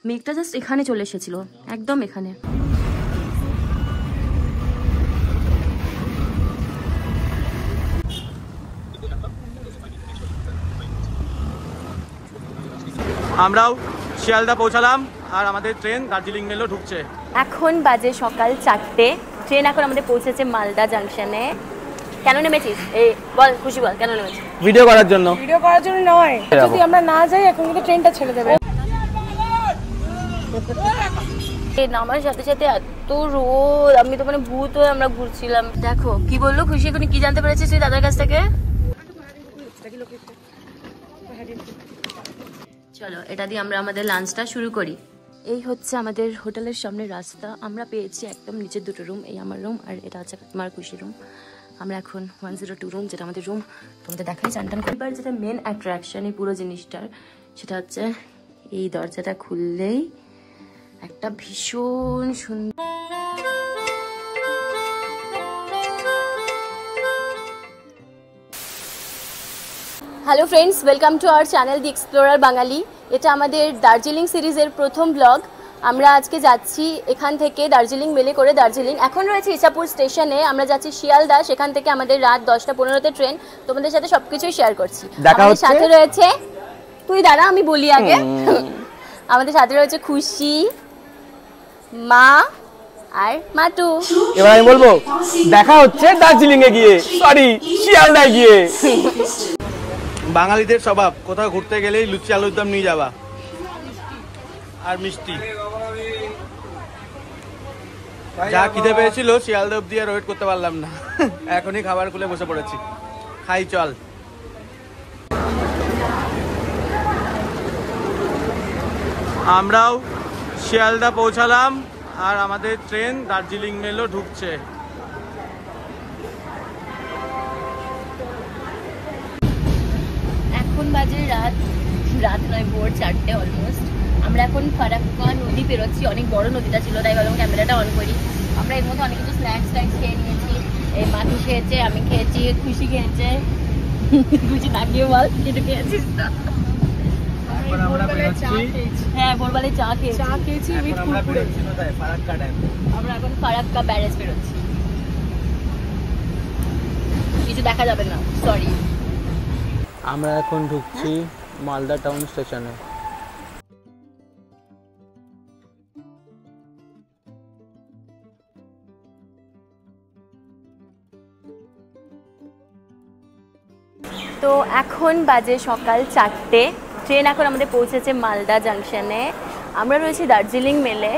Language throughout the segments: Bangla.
মেঘটা জাস্ট এখানে চলে এসেছিল, একদম এখানে। আমরাও শিয়ালদা পৌঁছালাম আর আমাদের ট্রেন দার্জিলিং মেলও ঢুকছে। এখন বাজে সকাল 4টে, ট্রেন এখন আমাদের পৌঁছেছে মালদা জাংশনে। কেন নেমেছিস? এই বল, খুশি বল, কেন নেমেছিস? ভিডিও করার জন্য। ভিডিও করার জন্য নয়, যদি আমরা না যাই এখন কিন্তু ট্রেনটা ছেড়ে দেবে। নামার সাথে সাথে এত রোদ, আমি তো মানে ভূত হয়ে আমরা ঘুরছিলাম। দেখো কি বললো খুশি, এখন কি জানতে পেরেছিস তুই দাদার কাছ থেকে? চলো এটা দিয়ে আমরা আমাদের লাঞ্চটা শুরু করি। এই হচ্ছে আমাদের হোটেলের সামনে রাস্তা। আমরা পেয়েছি একদম নিচের দুটো রুম, এই আমার রুম আর এটা হচ্ছে আমার খুশি রুম। আমরা এখন 102 রুম, যেটা আমাদের রুম, তোমাদের দেখাই চানটান করবার। যেটা মেন অ্যাট্রাকশন এই পুরো জিনিসটার, সেটা হচ্ছে এই দরজাটা খুললেই একটা ভীষণ সুন্দর hello friends, welcome to our channel the explorer Bangali. এটা আমাদের দার্জিলিং সিরিজের প্রথম ব্লগ। আমরা আজকে যাচ্ছি এখান থেকে দার্জিলিং মেলে করে দার্জিলিং। এখন রয়েছে ইছাপুর স্টেশনে, আমরা যাচ্ছি শিয়ালদা, সেখান থেকে আমাদের রাত 10টা 15তে ট্রেন। তোমাদের সাথে সবকিছুই শেয়ার করছি। আমাদের সাথে রয়েছে, তুই দাঁড়া আমি বলি আগে, আমাদের সাথে রয়েছে খুশি, মা আর মাটু। এবার আমি বলবো দেখা হচ্ছে দার্জিলিং এ গিয়ে, সরি শিয়ালদায় গিয়ে। বাঙালিদের স্বভাব, কোথাও ঘুরতে গেলেই লুচি আলুর দম নিয়ে যাওয়া আর মিষ্টি। যা খিদে পেয়েছিল শিয়ালদা অব্দি আর ওয়েট করতে পারলাম না, এখনই খাবার খুলে বসে পড়েছি, খাই চল। আমরাও শিয়ালদা পৌঁছালাম আর আমাদের ট্রেন দার্জিলিং মেলও ঢুকছে। এখন বাজে রাত নয়, ভোর 4টে অলমোস্ট। আমরা এখন ফারাক্কা নদী পেরোচ্ছি, অনেক বড় নদীটা ছিল তাই ভাবলাম ক্যামেরাটা অন করি। আমরা এর মধ্যে অনেক কিছু স্ন্যাক্স খেয়ে নিয়েছি। এই মাটু খেয়েছে, আমি খেয়েছি, খুশি খেয়েছে। খুশি তাকিয়ে বল কিছু খেয়েছিস না? হ্যাঁ ভোরবেলায় চা খেয়েছি। আমরা এখন ফারাক্কা ব্যারেজ বেরোচ্ছি। কিছু দেখা যাবে না, সরি। আমরা এখন ঢুকছি মালদা টাউন স্টেশনে। তো এখন বাজে সকাল 4টে, ট্রেন এখন আমাদের পৌঁছেছে মালদা জাংশনে। আমরা রয়েছি দার্জিলিং মেলে।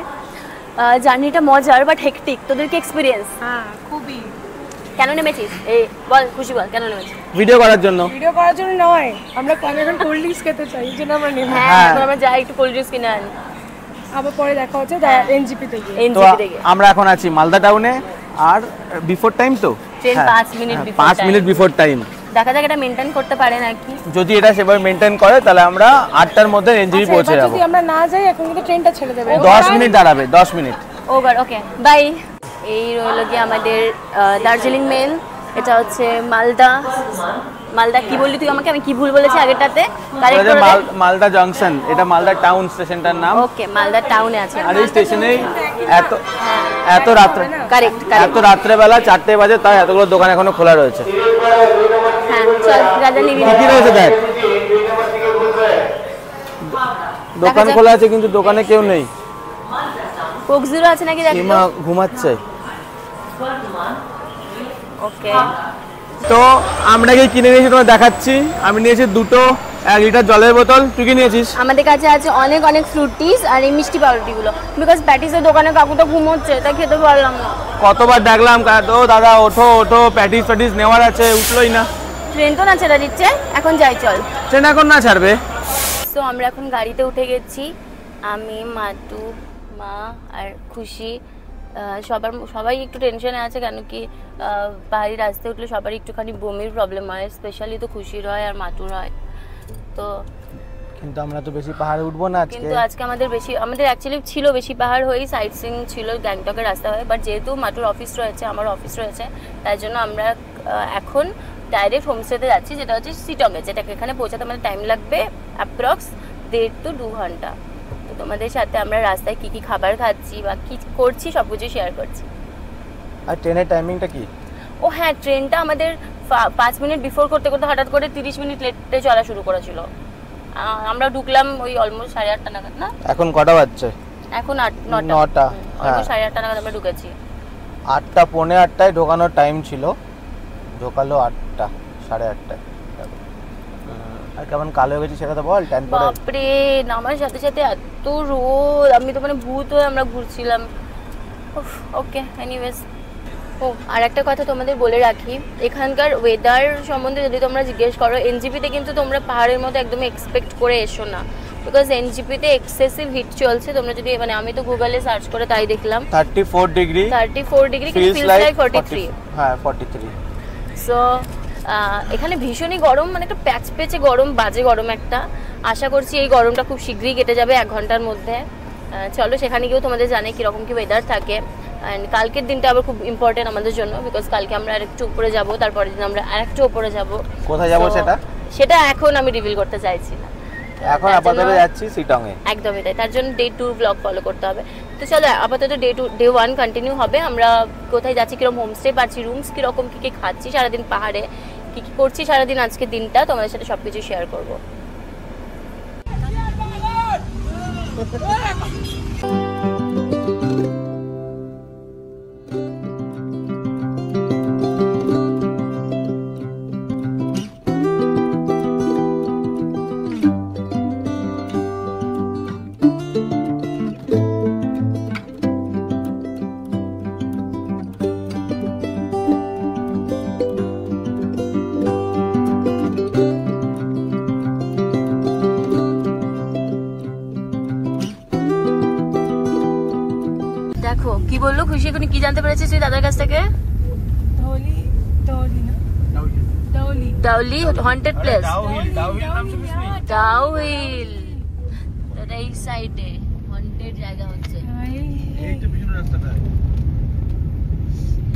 জার্নিটা মজার বাট হেকটিক। তোদের কি এক্সপিরিয়েন্স? হ্যাঁ খুবই। কেন নেমেছিস? এই বল, খুশি বল, কেন নেমেছিস? ভিডিও করার জন্য। ভিডিও করার জন্য নয়, আমরা এখন কোল্ড ড্রিঙ্কস খেতে চাই, এই জন্য আমরা নেব। হ্যাঁ আমরা যাই একটু কোল্ড ড্রিঙ্কস কিনে আনি। আবার পরে দেখা হচ্ছে এনজিপি থেকে। আমরা এখন আছি মালদা টাউনে আর বিফোর টাইম তো train 5 minute before, 5 minute before time. দেখা যাক এটা মেইনটেইন করতে পারে নাকি। যদি এটা সেভাবে মেইনটেইন করে তাহলে আমরা 8টার মধ্যে এনজিপি পৌঁছে যাব। যদি আমরা না যাই এখন কিন্তু ট্রেনটা ছেড়ে দেবে। 10 মিনিট দাঁড়াবে, 10 মিনিট। Over, okay bye. এই রইল গিয়ে আমাদের দার্জিলিং মেল। এটা হচ্ছে মালদা কি বললি তুই আমাকে? আমি কি ভুল বলেছি আগেরটাতে? কারেক্ট করে দে। মালদা জংশন, এটা মালদা টাউন স্টেশনটার নাম। ওকে, মালদা টাউনে আছে। আর এই স্টেশনে এত রাত্রে, কারেক্ট এত রাত্রে বেলা 4টে বাজে, তাই এতগুলো দোকান এখনো খোলা রয়েছে। হ্যাঁ চল রাজা নিবি। কি রয়েছে দেখ, দোকান খোলা আছে কিন্তু দোকানে কেউ নেই। কোক জিরো আছে নাকি দেখ। ইমা ঘুমাচ্ছে। ওকে, তো আমরা কি কিনে নিয়েছি তোমার দেখাচ্ছি। আমি নিয়েছি 1 লিটার জলের বোতল। তুই কি নিয়েছিস? আমাদের কাছে আছে অনেক ফ্রুটিস আর এই মিষ্টি পাউরুটিগুলো, বিকজ প্যাটিসের দোকানে কাকুটা ঘুমোচ্ছে তাই খেতে পারলাম না। কতবার ডাকলাম, ও দাদা ওঠো, প্যাটিস নেওয়ার আছে, উঠলোই না। ট্রেন তো না ছেড়ে দিচ্ছে, এখন যাই চল। ট্রেন এখন না ছাড়বে। তো আমরা এখন গাড়িতে উঠে গেছি, আমি, মাটু, মা আর খুশি। সবাই একটু টেনশনে আছে, কেন কি পাহাড়ি রাস্তায় উঠলে সবারই একটুখানি বমির প্রবলেম হয়, স্পেশালি তো খুশির হয় আর মাটুর হয়। তো কিন্তু আমরা তো বেশি পাহাড়ে উঠবো না আজকে। কিন্তু আজকে আমাদের অ্যাকচুয়ালি ছিল বেশি পাহাড় হয়েই সাইট সিং ছিল গ্যাংটকের রাস্তা হয়ে, বাট যেহেতু মাটুর অফিস রয়েছে, আমার অফিস রয়েছে, তাই জন্য আমরা এখন ডাইরেক্ট হোমস্টেতে যাচ্ছি, যেটা হচ্ছে সিটংয়ে, যেটাকে এখানে পৌঁছাতে আমাদের টাইম লাগবে অ্যাপ্রক্স 1.5 to 2 ঘন্টা। তো তোমাদের সাথে আমরা রাস্তায় কি কি খাবার খাচ্ছি বা কি করছি সব কিছু শেয়ার করছি। আর ট্রেনের টাইমিংটা কি? ও হ্যাঁ, ট্রেনটা আমাদের 5 মিনিট বিফোর করতে করতে হঠাৎ করে 30 মিনিট লেটে চলা শুরু করেছিল। আমরা ঢুকলাম ওই অলমোস্ট 8:30 নাগাদ। না এখন কটা বাজছে? এখন 9টা। অলমোস্ট 8:30 নাগাদ আমরা ঢুকেছি। 8টা পৌনে 8টায় ঢোকানোর টাইম ছিল, ঢোকালো 8টা 8:30টায়। আর কেমন কালো হয়ে গেছে সেটা তো বল। বাপরে, নামার সাথে সাথে এত রোদ, আমি তো মানে ভূত হয়ে আমরা ঘুরছিলাম। ওকে, এনিওয়েজ। ও আর একটা কথা তোমাদের বলে রাখি, এখানকার ওয়েদার সম্বন্ধে যদি তোমরা জিজ্ঞেস করো, এনজিপিতে কিন্তু তোমরা পাহাড়ের মতো একদম এক্সপেক্ট করে এসো না, বিকজ এনজিপিতে এক্সেসিভ হিট চলছে। তোমরা যদি মানে আমি তো গুগলে সার্চ করে তাই দেখলাম 34 ডিগ্রি ফিলস লাইক 43। হ্যাঁ 43। সো এখানে ভীষণই গরম, মানে একটা প্যাচে গরম, বাজে গরম একটা। আশা করছি এই গরমটা খুব শীঘ্রই কেটে যাবে 1 ঘন্টার মধ্যে। চলো সেখানে গিয়েও তোমাদের জানে কীরকম কী ওয়েদার থাকে। অ্যান্ড কালকের দিনটা আবার খুব ইম্পর্টেন্ট আমাদের জন্য, বিকজ কালকে আমরা আরেকটু উপরে যাব, তারপরের দিন আমরা আরেকটু উপরে যাব। কোথায় যাব সেটা এখন আমি রিভিল করতে চাইছি না। এখন আপাতত যাচ্ছি শিটং এ। একদমই তাই, তার জন্য ডে 2 ব্লগ ফলো করতে হবে। তো চলো আপাতত ডে 1 কন্টিনিউ হবে। আমরা কোথায় যাচ্ছি, কিরকম হোমস্টে পাচ্ছি, রুমস কিরকম, কী কী খাচ্ছি সারাদিন পাহাড়ে, কী কী করছি সারাদিন আজকের দিনটা, তোমাদের সাথে সব কিছু শেয়ার করবো। দেখো কি বললো খুশি, এখন কি জানতে পেরেছিস তুই দাদার কাছ থেকে? ডাউলি হন্টেড প্লেস, ডাউহিল এই সাইডে হন্টেড জায়গা হচ্ছে।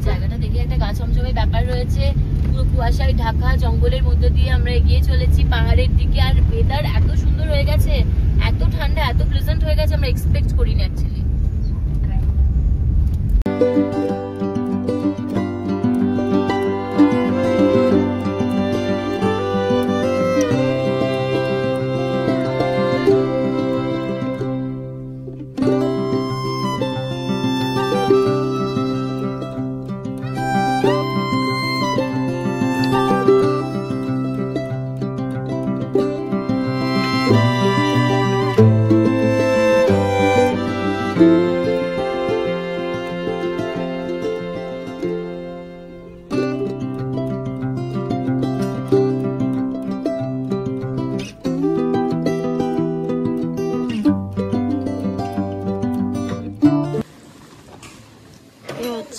জায়গাটা দেখে একটা গা ছমছমের ব্যাপার রয়েছে, পুরো কুয়াশায় ঢাকা, জঙ্গলের মধ্যে দিয়ে আমরা এগিয়ে চলেছি পাহাড়ের দিকে। আর ওয়েদার এত সুন্দর হয়ে গেছে, এত ঠান্ডা, এত প্লেজেন্ট হয়ে গেছে, আমরা এক্সপেক্ট করিনি অ্যাকচুয়ালি।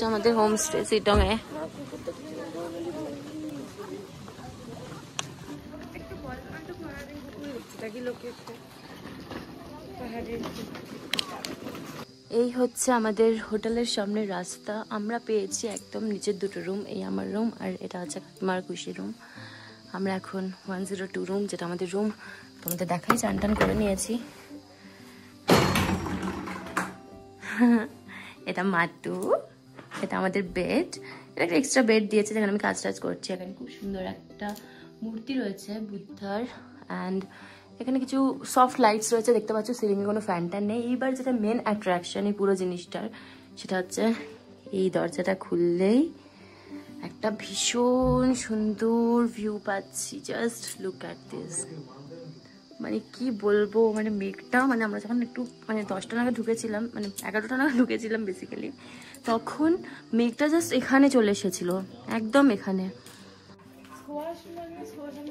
আমাদের হোমস্টে শিটং এ। এই হচ্ছে আমাদের হোটেলের সামনের রাস্তা। আমরা পেয়েছি একদম নিচের 2টো রুম, এই আমার রুম আর এটা হচ্ছে কাকিমার খুশি রুম। আমরা এখন 102 রুম, যেটা আমাদের রুম, তোমাদের দেখাই। চান টান করে নিয়েছি। এটা মাতু, এটা আমাদের বেড। এটা একটা এক্সট্রা বেড দিয়েছে যেখানে আমি কাজ করছি। এখানে খুব সুন্দর একটা মূর্তি রয়েছে বুদ্ধার, অ্যান্ড এখানে কিছু সফট লাইটস রয়েছে দেখতে পাচ্ছ। সিলিংয়ে কোনো ফ্যানটা নেই। এইবার যেটা মেন অ্যাট্রাকশন এই পুরো জিনিসটার, সেটা হচ্ছে এই দরজাটা খুললেই একটা ভীষণ সুন্দর ভিউ পাচ্ছি। জাস্ট লুক অ্যাট দিস, মানে কি বলবো, মানে মেঘটা, মানে আমরা যখন একটু মানে 10টা নাগাদ ঢুকেছিলাম, মানে 11টা নাগাদ ঢুকেছিলাম বেসিক্যালি, তখন মেঘটা জাস্ট এখানে চলে এসেছিল, একদম এখানে।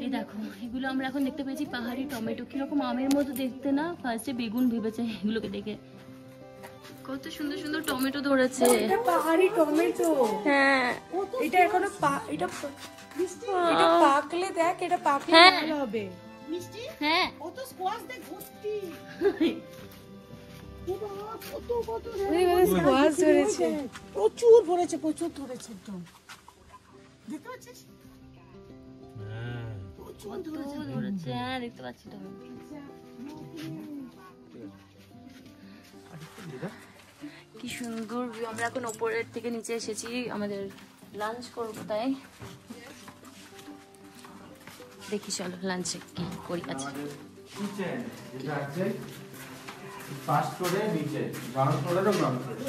এই দেখো, এগুলো আমরা এখন দেখতে পেয়েছি পাহাড়ি টমেটো, কিরকম আমের মতো দেখতে না? ফার্স্টে বেগুন ভেবেছে এগুলোকে দেখে। কত সুন্দর সুন্দর টমেটো ধরেছে, এটা পাহাড়ি টমেটো। হ্যাঁ, এটা এখনো এটা পাকলে দেখ, এটা পাকলে ভালো হবে। মিষ্টি, হ্যাঁ, কত স্কোয়াশ দেখ ভর্তি। স্কোয়াশ ধরেছে, প্রচুর ধরেছে একদম। দেখতে পাচ্ছিস? প্রচুর ধরেছে, হ্যাঁ দেখতে পাচ্ছি তো। কি সুন্দর ভিউ। আমরা এখন ওপরের থেকে নিচে এসেছি, আমাদের লাঞ্চ করবো, তাই দেখি চলো লাঞ্চে কি করি। আছে ফার্স্ট ফ্লোরে নিচে, গ্রাউন্ড ফ্লোরে তো গ্রাউন্ড ফ্লোরে।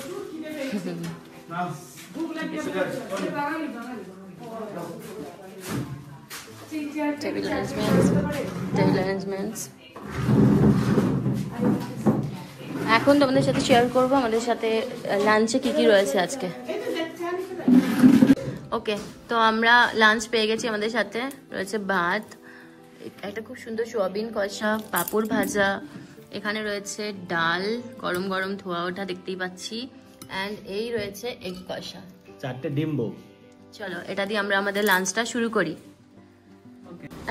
Table arrangements. এখন তোমাদের সাথে শেয়ার করবো আমাদের সাথে লাঞ্চে কি কি রয়েছে আজকে। ওকে, তো আমরা লাঞ্চ পেয়ে গেছি। আমাদের সাথে রয়েছে ভাত, একটা খুব সুন্দর সোয়াবিন কষা, পাঁপড় ভাজা, এখানে রয়েছে ডাল গরম গরম ধোয়া ওঠা দেখতেই পাচ্ছি, অ্যান্ড এই রয়েছে এগ কষা, 4টে ডিম্বো। চলো এটা দিয়ে আমরা আমাদের লাঞ্চটা শুরু করি।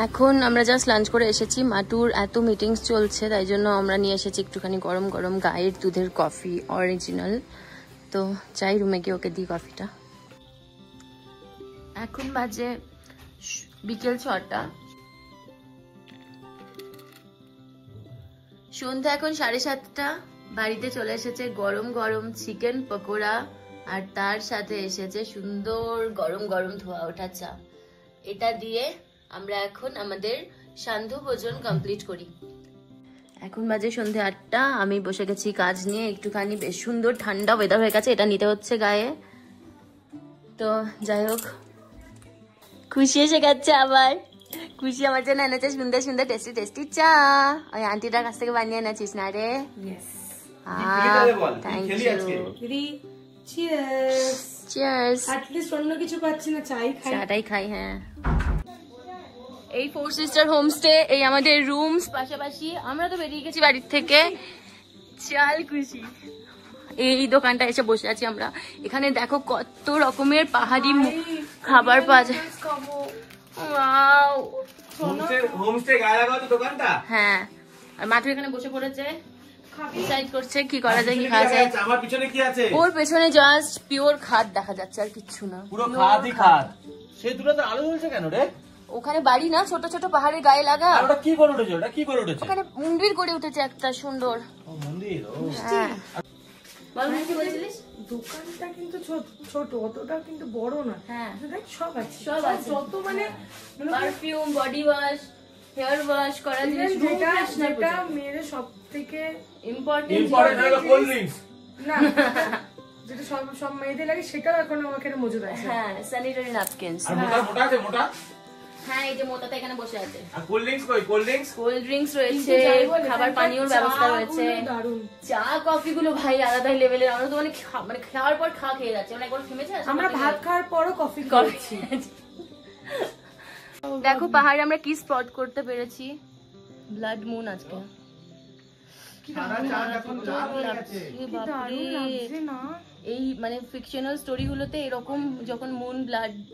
এখন আমরা জাস্ট লাঞ্চ করে এসেছি। মাটুর এত মিটিংস চলছে, তাই জন্য আমরা নিয়ে এসেছি একটুখানি গরম গরম গায়ের দুধের কফি, অরিজিনাল। তো চাই রুমে গিয়ে ওকে দিই কফিটা। এখন বাজে বিকেল 6টা, সন্ধ্যা এখন 7:30। বাড়িতে চলে এসেছে গরম গরম চিকেন পকোড়া, আর তার সাথে এসেছে সুন্দর গরম গরম ধোয়া ওঠা চা। এটা দিয়ে আমরা এখন আমাদের সান্ধ্য ভোজন কমপ্লিট করি। এখন বাজে সন্ধ্যে 8টা। আমি বসে গেছি কাজ নিয়ে, একটুখানি বেশ সুন্দর ঠান্ডা ওয়েদার হয়ে গেছে, এটা নিতে হচ্ছে গায়ে। তো যাই হোক, খুশি এসে গেছে আবার। খুশি আমার জন্য এনেছে সুন্দর সুন্দর টেস্টি টেস্টি চা। ওই আন্টিটার কাছ থেকে বানিয়ে এনেছিস না রে? Thank you. চিয়ার্স। অ্যাটলিস্ট অন্য কিছু পাচ্ছি না, চাটাই খাই। হ্যাঁ, এই 4 সিস্টার হোমস্টে, এই আমাদের রুমস পাশাপাশি। আমরা তো বেরিয়ে গেছি বাড়ির থেকে, চাল খুশি। এই দোকানটা এসে বসে আছি আমরা। এখানে দেখো কত রকমের পাহাড়ি খাবার পাওয়া যায়। ওয়াও, হোমস্টে গায়ে লাগাও তো দোকানটা। হ্যাঁ, আর মাঠু এখানে বসে পড়েছে, ডিসাইড করছে কি করা যায়, কি খাওয়া যায়। আমার পিছনে কি আছে? ওর পেছনে জাস্ট পিওর খাদ দেখা যাচ্ছে, আর কিচ্ছু না, পুরো খাদই খাদ। সেই দুটোতে আলো জ্বলছে কেন রে? ওখানে বাড়ি না, ছোট ছোট পাহাড়ের গায়ে লাগা। আর ওটা কি করে উঠেছে? ওটা কি করে উঠেছে? ওখানে মন্দির করে উঠেছে একটা সুন্দর। ও মন্দির। ও হ্যাঁ, বল কি বলছিলিস? দোকানটা কিন্তু ছোট, অতটা কিন্তু বড় না। হ্যাঁ, দেখ সব আছে, সব আছে। যত মানে perfume, body wash, hair wash করা জিনিস, যেটা মেয়েদের সব থেকে ইম্পর্টেন্ট হলো কোল্ড ড্রিঙ্কস। না, যেটা সব মেয়েদের লাগে, সেটাও এখন আমার এখানে মজুদ আছে। হ্যাঁ, স্যানিটারি ন্যাপকিনস। আর মোটা আছে মোটা। হ্যাঁ, এই যে মোটাটা এখানে বসে আছে। আর কোল্ড ড্রিঙ্কস কই? কোল্ড ড্রিঙ্কস, কোল্ড ড্রিঙ্কস রয়েছে, খাবার পানীয়র ব্যবস্থা রয়েছে। দারুণ চা কফি গুলো ভাই আলাদা লেভেলের। আমরা তো মানে খাওয়ার পর খেয়ে যাচ্ছি। আমরা একবার থেমেছে, আমরা ভাত খাওয়ার পরও কফি খাচ্ছি। দেখো পাহাড়ে আমরা কি স্পট করতে পেরেছি। ব্লাড মুন আজকে। এই মানে ফিকশনাল স্টোরি গুলোতে এরকম যখন মুন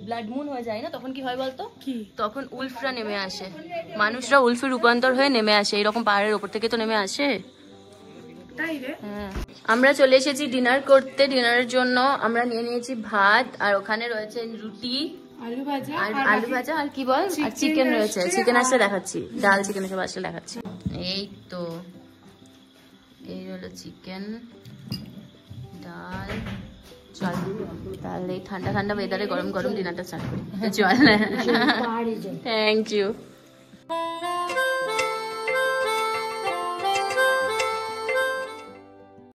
ব্লাড মুন হয়ে যায় না, তখন কি হয় বলতো? তখন উলফরা নেমে আসে, মানুষরা উলফে রূপান্তর হয়ে নেমে আসে। এরকম পাহাড়ের উপর থেকে তো নেমে আসে। হ্যাঁ, আমরা চলে এসেছি ডিনার করতে। ডিনারের জন্য আমরা নিয়ে নিয়েছি ভাত, আর ওখানে রয়েছে রুটি, আলু ভাজা, আর কি বল, আর চিকেন রয়েছে। চিকেন আসলে দেখাচ্ছি, ডাল চিকেন এসব আসলে দেখাচ্ছি। এই তো এই হলো চিকেন, ডাল। চল তাহলে ঠান্ডা ঠান্ডা ওয়েদারে গরম গরম ডিনারটা স্টার্ট করি। চল, থ্যাংক ইউ।